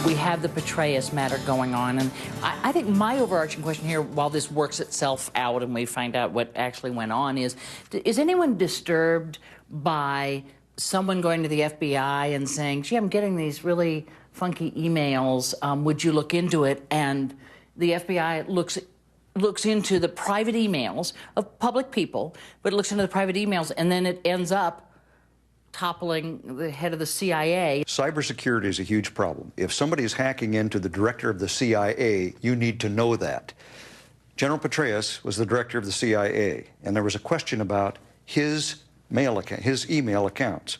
we have the Petraeus matter going on, and I think my overarching question here, while this works itself out and we find out what actually went on, is anyone disturbed by someone going to the FBI and saying, gee, I'm getting these really funky emails, would you look into it? And the FBI looks into the private emails of public people, but it looks into the private emails, and then it ends up toppling the head of the CIA. Cybersecurity is a huge problem. If somebody is hacking into the director of the CIA, you need to know that. General Petraeus was the director of the CIA, and there was a question about his email accounts.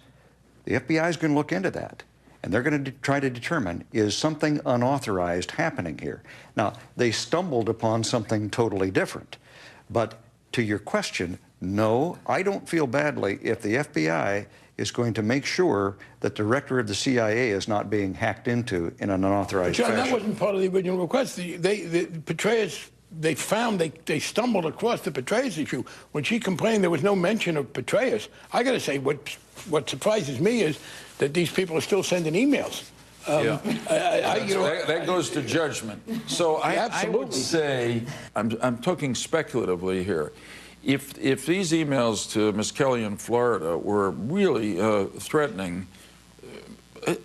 The FBI is going to look into that, and they're going to try to determine, is something unauthorized happening here? Now, they stumbled upon something totally different. But to your question, no, I don't feel badly if the FBI is going to make sure that the director of the CIA is not being hacked into in an unauthorized John, fashion. that wasn't part of the original request. Petraeus, they stumbled across the Petraeus issue. When she complained there was no mention of Petraeus, I got to say, what surprises me is that these people are still sending emails. That goes to judgment. So I would say, I'm talking speculatively here. If these emails to Ms. Kelly in Florida were really threatening,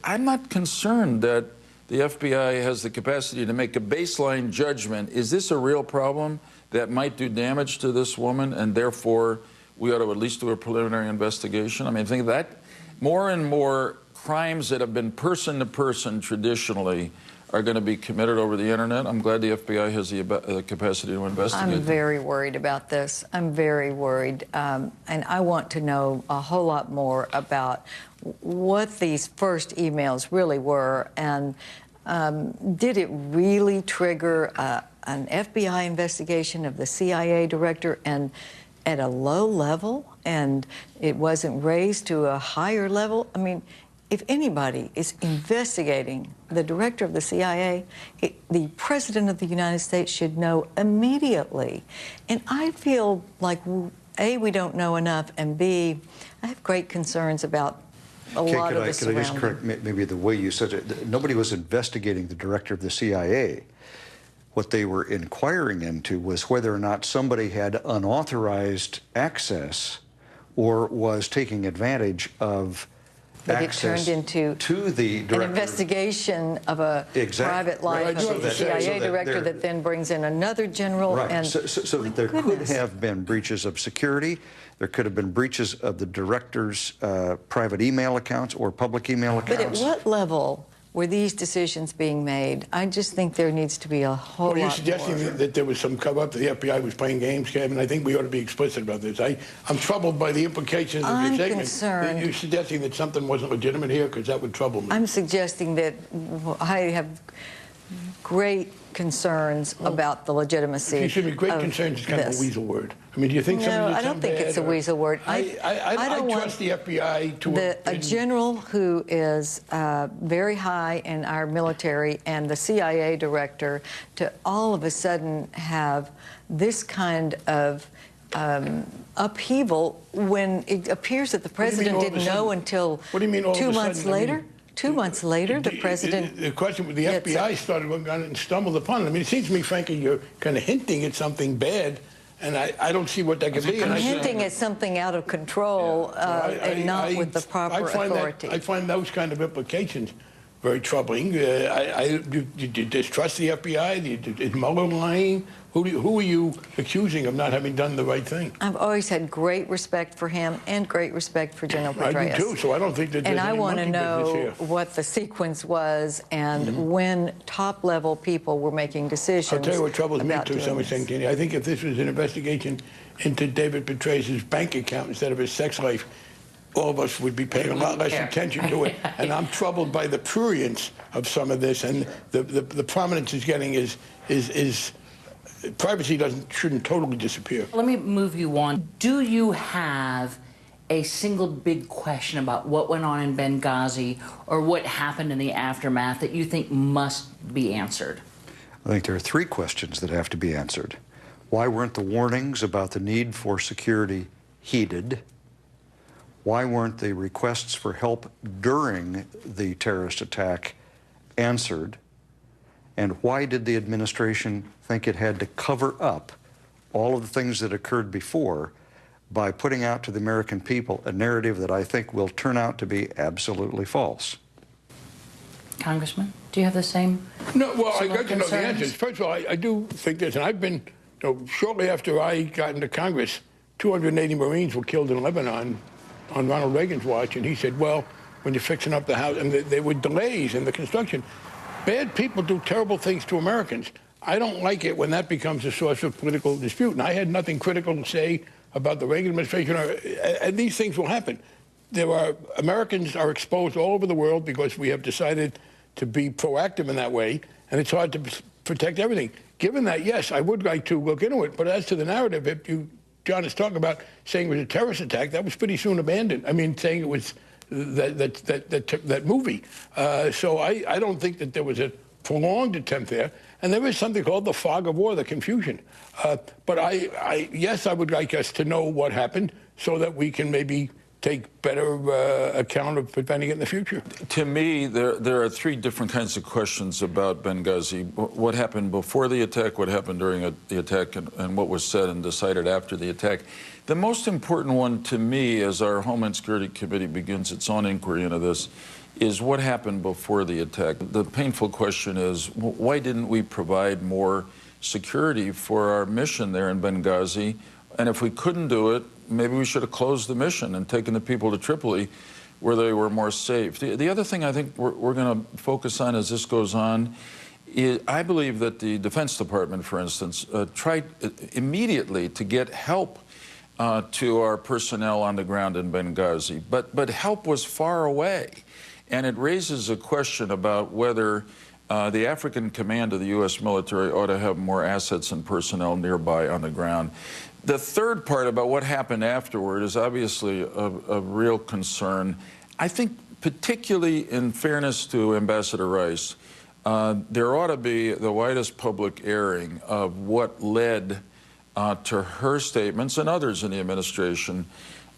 I'm not concerned that the FBI has the capacity to make a baseline judgment. Is this a real problem that might do damage to this woman, and therefore we ought to at least do a preliminary investigation? I mean, think of that. More and more crimes that have been person-to-person traditionally are going to be committed over the internet. I'm glad the FBI has the capacity to investigate. I'm very worried about this. I'm very worried. And I want to know a whole lot more about what these first emails really were. And did it really trigger an FBI investigation of the CIA director and at a low level, and it wasn't raised to a higher level? I mean, if anybody is investigating the director of the CIA, the President of the United States should know immediately. And I feel like, A, we don't know enough, and B, I have great concerns about a lot of the surrounding. Could I just correct maybe the way you said it? Nobody was investigating the director of the CIA. What they were inquiring into was whether or not somebody had unauthorized access or was taking advantage of access to the an investigation of a private life of the CIA director that then brings in another general. Right. And so that there could have been breaches of security. There could have been breaches of the director's private email accounts or public email accounts. But at what level were these decisions being made? I just think there needs to be a whole lot more. You're suggesting that there was some cover-up, the FBI was playing games, Kevin. I think we ought to be explicit about this. I'm troubled by the implications of your statement. I'm concerned. You're suggesting that something wasn't legitimate here, because that would trouble me. I'm suggesting that I have great concerns about the legitimacy. Excuse me, great concerns is kind of a weasel word. I mean, do you think something No, I don't think it's a weasel word. I trust the FBI to... A general who is very high in our military and the CIA director to all of a sudden have this kind of upheaval when it appears that the president didn't know until 2 months later? 2 months later, the president... The question with the FBI started working on it and stumbled upon it. I mean, it seems to me, frankly, you're kind of hinting at something bad, and I don't see what that could be. I'm hinting at something out of control and not with the proper authority. I find those kind of implications very troubling. Do you distrust the FBI? Is Mueller lying? Who are you accusing of not having done the right thing? I've always had great respect for him and great respect for General Petraeus. I do too, so I don't think that there's any monkey business here. And I want to know what the sequence was and when top-level people were making decisions. I'll tell you what troubles me to some extent, Kenny. I think if this was an investigation into David Petraeus' bank account instead of his sex life, all of us would be paying a lot less attention to it. And I'm troubled by the prurience of some of this, and the prominence it's getting is privacy shouldn't totally disappear. Let me move you on. Do you have a single big question about what went on in Benghazi or what happened in the aftermath that you think must be answered? I think there are three questions that have to be answered. Why weren't the warnings about the need for security heeded? Why weren't the requests for help during the terrorist attack answered? And why did the administration think it had to cover up all of the things that occurred before by putting out to the American people a narrative that I think will turn out to be absolutely false? Congressman, do you have the same? No, well, I got to know the concerns? answers. First of all, I do think this, and I've been, shortly after I got into Congress, 280 Marines were killed in Lebanon on Ronald Reagan's watch, and he said, well, when you're fixing up the house, and there were delays in the construction. Bad people do terrible things to Americans. I don't like it when that becomes a source of political dispute, and I had nothing critical to say about the Reagan administration, and these things will happen. Americans are exposed all over the world because we have decided to be proactive in that way, and it's hard to protect everything. Given that, yes, I would like to look into it, but as to the narrative, if John is talking about saying it was a terrorist attack, that was pretty soon abandoned. I mean, saying it was that movie. So I don't think that there was a prolonged attempt there. And there is something called the fog of war, the confusion. But yes, I would like us to know what happened so that we can maybe take better account of preventing it in the future. To me, there are three different kinds of questions about Benghazi. What happened before the attack, what happened during the attack, and what was said and decided after the attack. The most important one to me, as our Homeland Security Committee begins its own inquiry into this, is what happened before the attack. The painful question is, why didn't we provide more security for our mission there in Benghazi? And if we couldn't do it, maybe we should have closed the mission and taken the people to Tripoli where they were more safe. The other thing I think we're going to focus on as this goes on is I believe that the Defense Department, for instance, tried immediately to get help to our personnel on the ground in Benghazi. But help was far away. And it raises a question about whether the African command of the U.S. military ought to have more assets and personnel nearby on the ground. The third part about what happened afterward is obviously a real concern. I think particularly in fairness to Ambassador Rice, there ought to be the widest public airing of what led to her statements and others in the administration,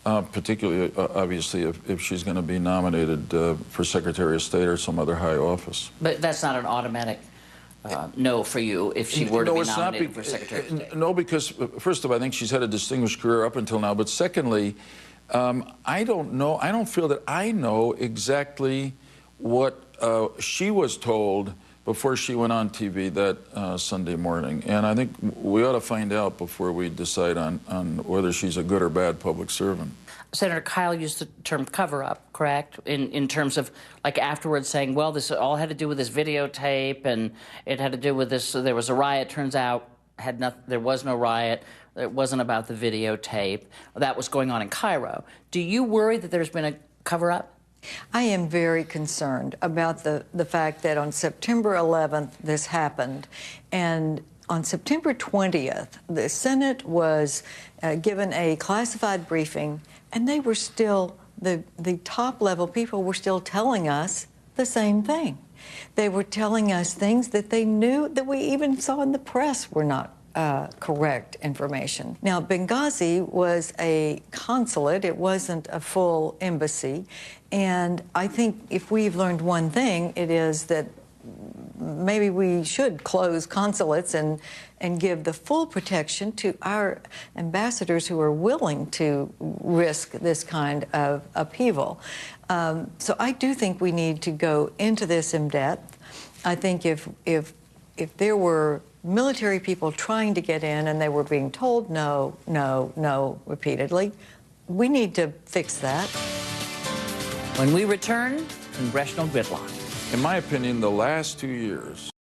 particularly, obviously, if she's going to be nominated for Secretary of State or some other high office. But that's not an automatic no for you if she were to be nominated for Secretary of State. No, because first of all, I think she's had a distinguished career up until now. But secondly, I don't know. I don't feel that I know exactly what she was told before she went on TV that Sunday morning. And I think we ought to find out before we decide on whether she's a good or bad public servant. Senator Kyle used the term cover-up, correct? In terms of, like, afterwards saying, well, this all had to do with this videotape, and it had to do with this, there was a riot. Turns out there was no riot. It wasn't about the videotape. That was going on in Cairo. Do you worry that there's been a cover-up? I am very concerned about the fact that on September 11th this happened, and on September 20th the Senate was given a classified briefing, and they were still, the top-level people were still telling us the same thing. They were telling us things that they knew, that we even saw in the press, were not correct information. Now, Benghazi was a consulate. It wasn't a full embassy. And I think if we've learned one thing, it is that maybe we should close consulates and give the full protection to our ambassadors who are willing to risk this kind of upheaval. So I do think we need to go into this in depth. I think if there were military people trying to get in and they were being told no, no, no repeatedly, we need to fix that. When we return, congressional gridlock. In my opinion, the last 2 years